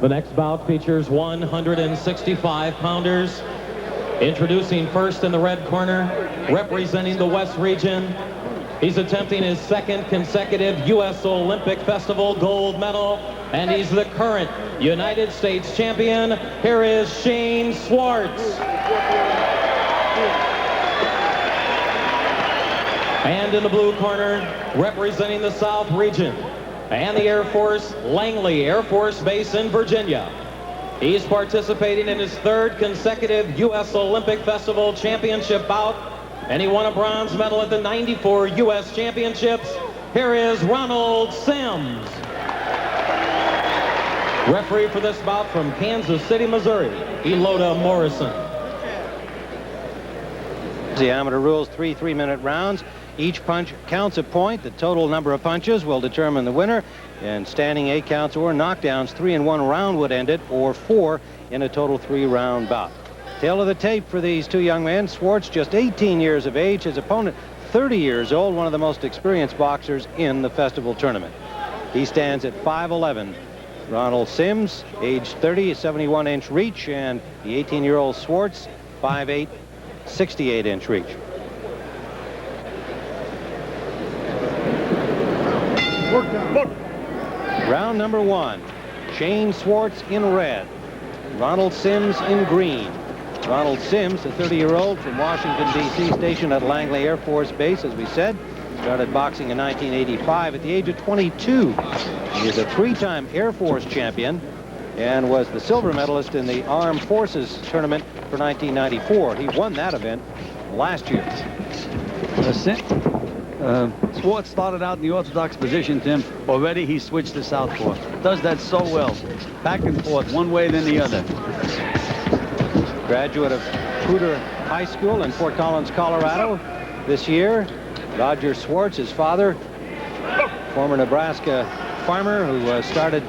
The next bout features 165-pounders. Introducing first in the red corner, representing the West region. He's attempting his second consecutive U.S. Olympic Festival gold medal, and he's the current United States champion. Here is Schwartz. And in the blue corner, representing the South region and the Air Force, Langley Air Force Base in Virginia. He's participating in his third consecutive U.S. Olympic Festival championship bout, and he won a bronze medal at the '94 U.S. Championships. Here is Ronald Sims. Referee for this bout from Kansas City, Missouri, Eloda Morrison. The amateur rules, 3 3-minute rounds. Each punch counts a point. The total number of punches will determine the winner. And standing 8 counts or knockdowns, 3 in 1 round would end it, or 4 in a total 3-round bout. Tail of the tape for these two young men. Schwartz, just 18 years of age. His opponent, 30 years old, one of the most experienced boxers in the festival tournament. He stands at 5'11". Ronald Sims, age 30, 71-inch reach, and the 18-year-old Schwartz, 5'8", 68-inch reach. Round number 1. Schwartz in red. Ronald Sims in green. Ronald Sims, a 30-year-old from Washington, D.C., stationed at Langley Air Force Base, as we said. Started boxing in 1985 at the age of 22. He is a 3-time Air Force champion and was the silver medalist in the Armed Forces tournament for 1994. He won that event last year. Schwartz started out in the orthodox position, Tim. Already he switched to southpaw. Does that so well. Back and forth, one way then the other. Graduate of Cooter High School in Fort Collins, Colorado this year. Roger Schwartz, his father, former Nebraska farmer who started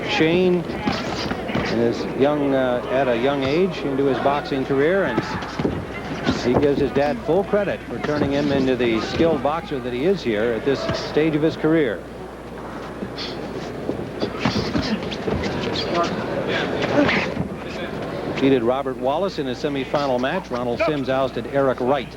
Shane in his at a young age into his boxing career, and he gives his dad full credit for turning him into the skilled boxer that he is here at this stage of his career. Defeated Robert Wallace in his semifinal match. Ronald Sims ousted Eric Wright.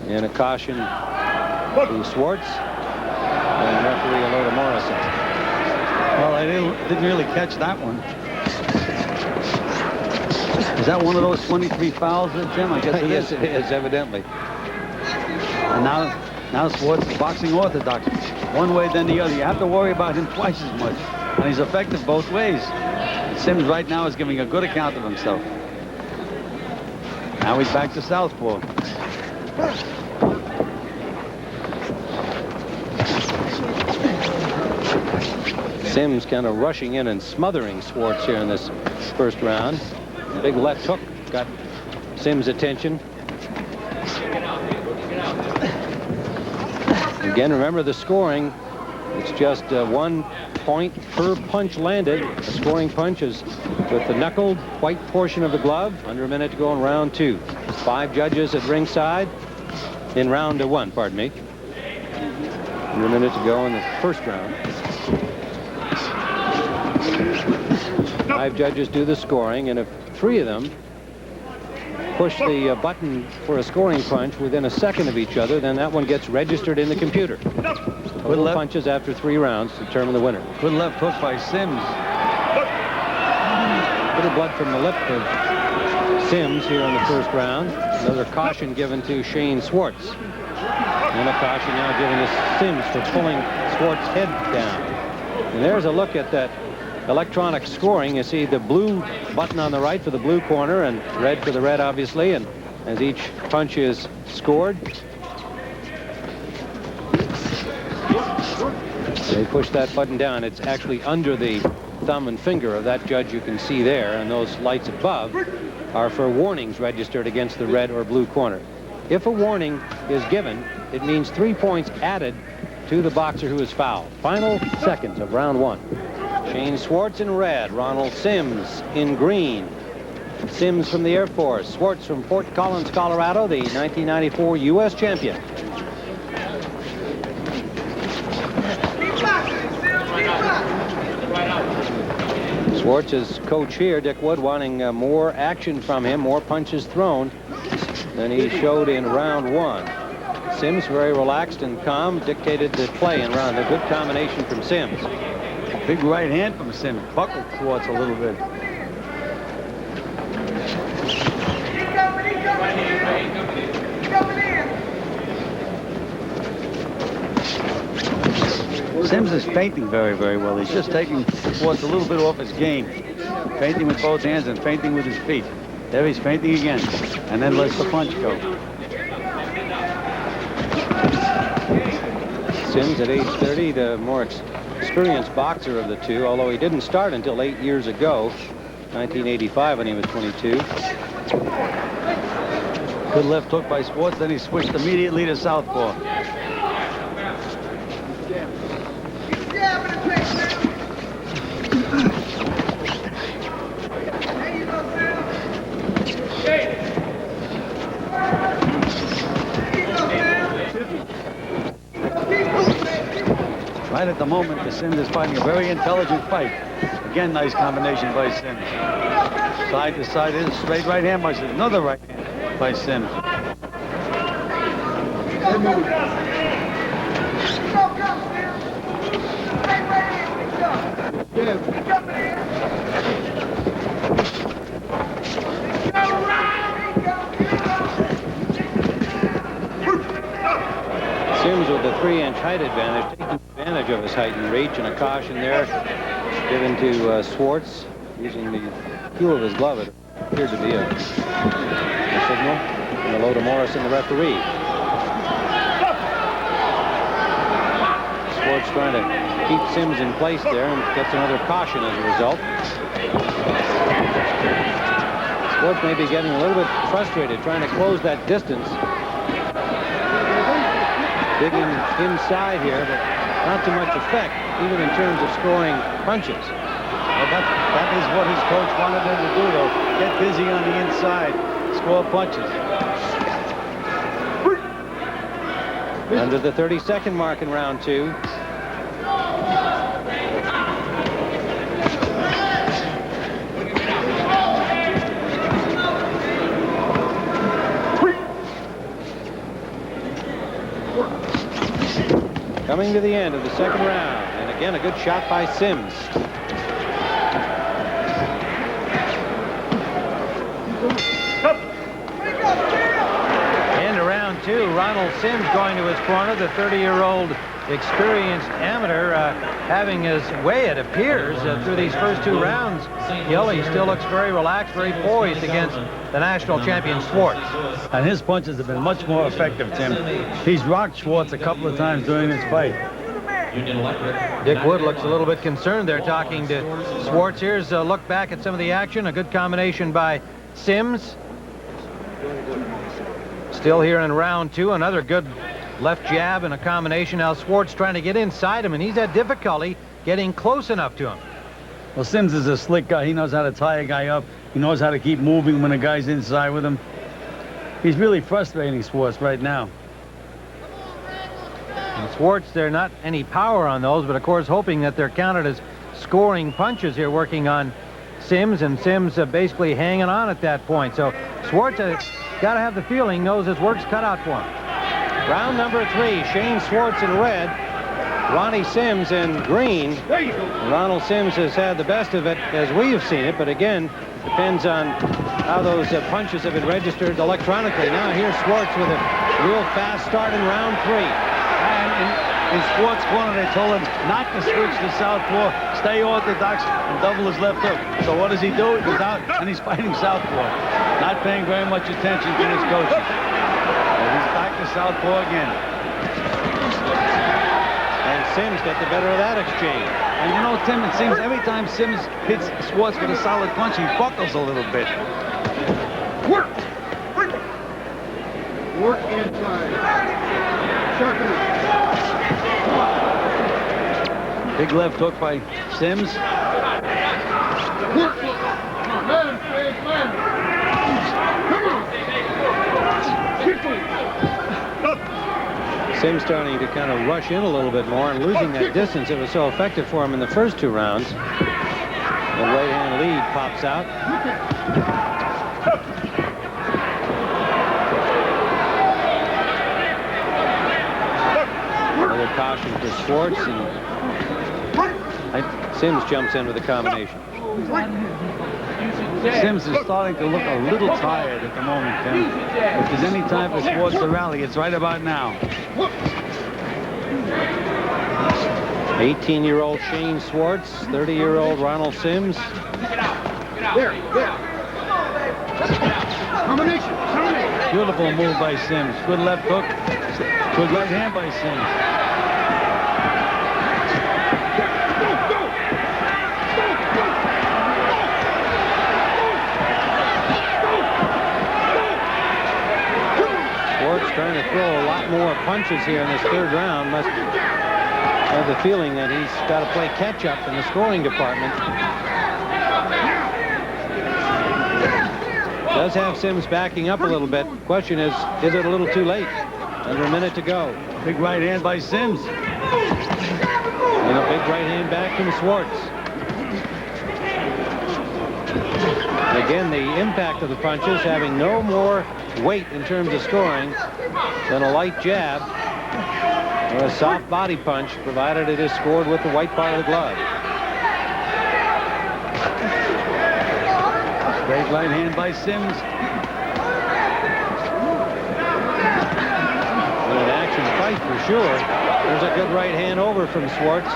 And a caution to Schwartz and referee Eloda Morrison. Well, I didn't really catch that one. Is that one of those 23 fouls, Tim? I guess it yes, is. it is, evidently. And now Schwartz is boxing orthodox. One way, then the other. You have to worry about him twice as much. And he's effective both ways. Sims right now is giving a good account of himself. Now he's back to southpaw. Sims kind of rushing in and smothering Schwartz here in this first round. Big left hook got Sims' attention. Again, remember the scoring. It's just 1 point per punch landed. The scoring punch is with the knuckled white portion of the glove. Under a minute to go in round 2. 5 judges at ringside in round 1, pardon me. Under a minute to go in the first round. 5 judges do the scoring, and if 3 of them push the button for a scoring punch within a second of each other, then that one gets registered in the computer. Total punches after 3 rounds determine the winner. Good left hook by Sims. A little blood from the lip of Sims here in the first round. Another caution given to Schwartz. And a caution now given to Sims for pulling Schwartz's head down. And there's a look at that electronic scoring. You see the blue button on the right for the blue corner and red for the red, obviously. And as each punch is scored, they push that button down. It's actually under the thumb and finger of that judge you can see there, and those lights above are for warnings registered against the red or blue corner. If a warning is given, it means 3 points added to the boxer who is fouled. Final seconds of round 1. Schwartz in red, Ronald Sims in green. Sims from the Air Force, Schwartz from Fort Collins, Colorado, the 1994 U.S. champion. Schwartz's coach here, Dick Wood, wanting more action from him, more punches thrown than he showed in round one. Sims, very relaxed and calm, dictated the play in round. A good combination from Sims. Big right hand from Sims. Buckled Schwartz a little bit. Sims is feinting very, very well. He's just taking Schwartz a little bit off his game. Feinting with both hands and feinting with his feet. There he's feinting again. And then lets the punch go. Sims at age 30, the more experienced boxer of the two, although he didn't start until 8 years ago, 1985 when he was 22. Good left hook by Schwartz, then he switched immediately to southpaw. Right at the moment, the Sims is fighting a very intelligent fight. Again, nice combination by Sims. Side to side is straight right hand by Sims. Another right hand by Sims. Sims with the 3-inch height advantage, taking advantage of his height and reach, and a caution there given to Schwartz using the heel of his glove. It appeared to be a signal. And hello to Morrison, the referee. Schwartz trying to keep Sims in place there and gets another caution as a result. Schwartz may be getting a little bit frustrated trying to close that distance. Digging inside here, but not too much effect, even in terms of scoring punches. Well, that is what his coach wanted him to do, though. Get busy on the inside, score punches. Under the 30-second mark in round two. Coming to the end of the second round, and again a good shot by Sims. Into round two, Ronald Sims going to his corner, the 30-year-old experienced amateur having his way, it appears, through these first two rounds. He still looks very relaxed, very poised against the national champion Schwartz. And his punches have been much more effective, Tim. He's rocked Schwartz a couple of times during this fight. Dick Wood looks a little bit concerned there talking to Schwartz. Here's a look back at some of the action. A good combination by Sims. Still here in round two, another good left jab and a combination. Now Schwartz trying to get inside him, and he's had difficulty getting close enough to him. Well, Sims is a slick guy. He knows how to tie a guy up. He knows how to keep moving when a guy's inside with him. He's really frustrating Schwartz right now. And Schwartz, there not any power on those, but of course hoping that they're counted as scoring punches here, working on Sims, and Sims basically hanging on at that point. So Schwartz got to have the feeling, knows his work's cut out for him. Round number three, Shane Schwartz in red, Ronnie Sims in green. Ronald Sims has had the best of it as we have seen it, but again, depends on how those punches have been registered electronically. Now here's Schwartz with a real fast start in round three. And in Schwartz's corner, they told him not to switch to southpaw, stay orthodox, and double his left hook. So what does he do? He goes out and he's fighting southpaw, not paying very much attention to his coaches. And he's back to southpaw again. And Sims got the better of that exchange. And you know, Tim, it seems every time Sims hits Schwartz with a solid punch, he buckles a little bit. Work! Work inside. Sharpen it. Big left hook by Sims. Work! Let him stay flat. Come on! Sims starting to kind of rush in a little bit more and losing that distance. It was so effective for him in the first two rounds. The right-hand lead pops out. Another caution for Schwartz, and Sims jumps in with a combination. Sims is starting to look a little tired at the moment, Tim. If there's any time for Schwartz to rally, it's right about now. 18-year-old Shane Schwartz, 30-year-old Ronald Sims. There. Combination. Beautiful move by Sims. Good left hook. Good right hand by Sims. Schwartz trying to throw a lot more punches here in this third round. Must have the feeling that he's got to play catch-up in the scoring department. Does have Sims backing up a little bit. Question is it a little too late? Under a minute to go. Big right hand by Sims. And a big right hand back from Schwartz. Again, the impact of the punches having no more weight in terms of scoring than a light jab or a soft body punch, provided it is scored with the white part of the glove. Great right hand by Sims. An action fight for sure. There's a good right hand over from Schwartz.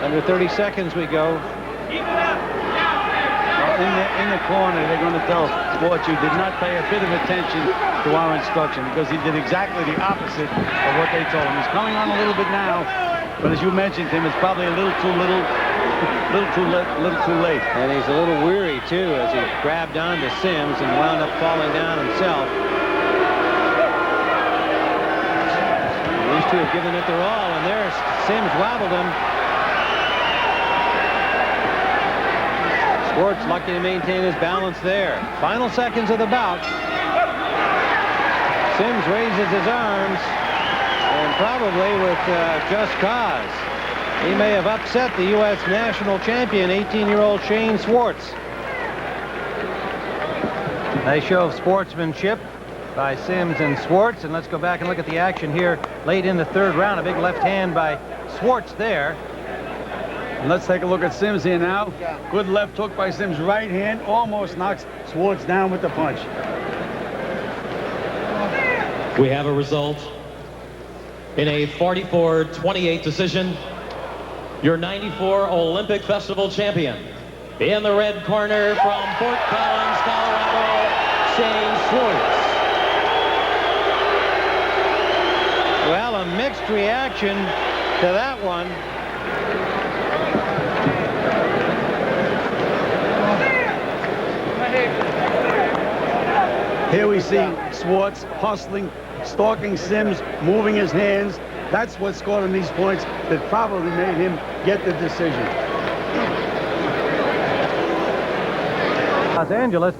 Under 30 seconds we go. In the corner, they're going to tell Schwartz, you did not pay a bit of attention to our instruction, because he did exactly the opposite of what they told him. He's coming on a little bit now, but as you mentioned, Tim, it's probably a little too late. And he's a little weary too, as he grabbed onto Sims and wound up falling down himself. These two have given it their all, and there's Sims wobbled him. Schwartz lucky to maintain his balance there. Final seconds of the bout. Sims raises his arms, and probably with just cause. He may have upset the U.S. national champion, 18-year-old Shane Schwartz. Nice show of sportsmanship by Sims and Schwartz. And let's go back and look at the action here late in the third round. A big left hand by Schwartz there. And let's take a look at Sims here now. Good left hook by Sims. Right hand almost knocks Schwartz down with the punch. We have a result in a 44-28 decision. Your 94 Olympic Festival champion. In the red corner from Fort Collins, Colorado, Shane Schwartz. Well, a mixed reaction to that one. Here we see Schwartz hustling, stalking Sims, moving his hands. That's what scored him these points that probably made him get the decision. Los Angeles.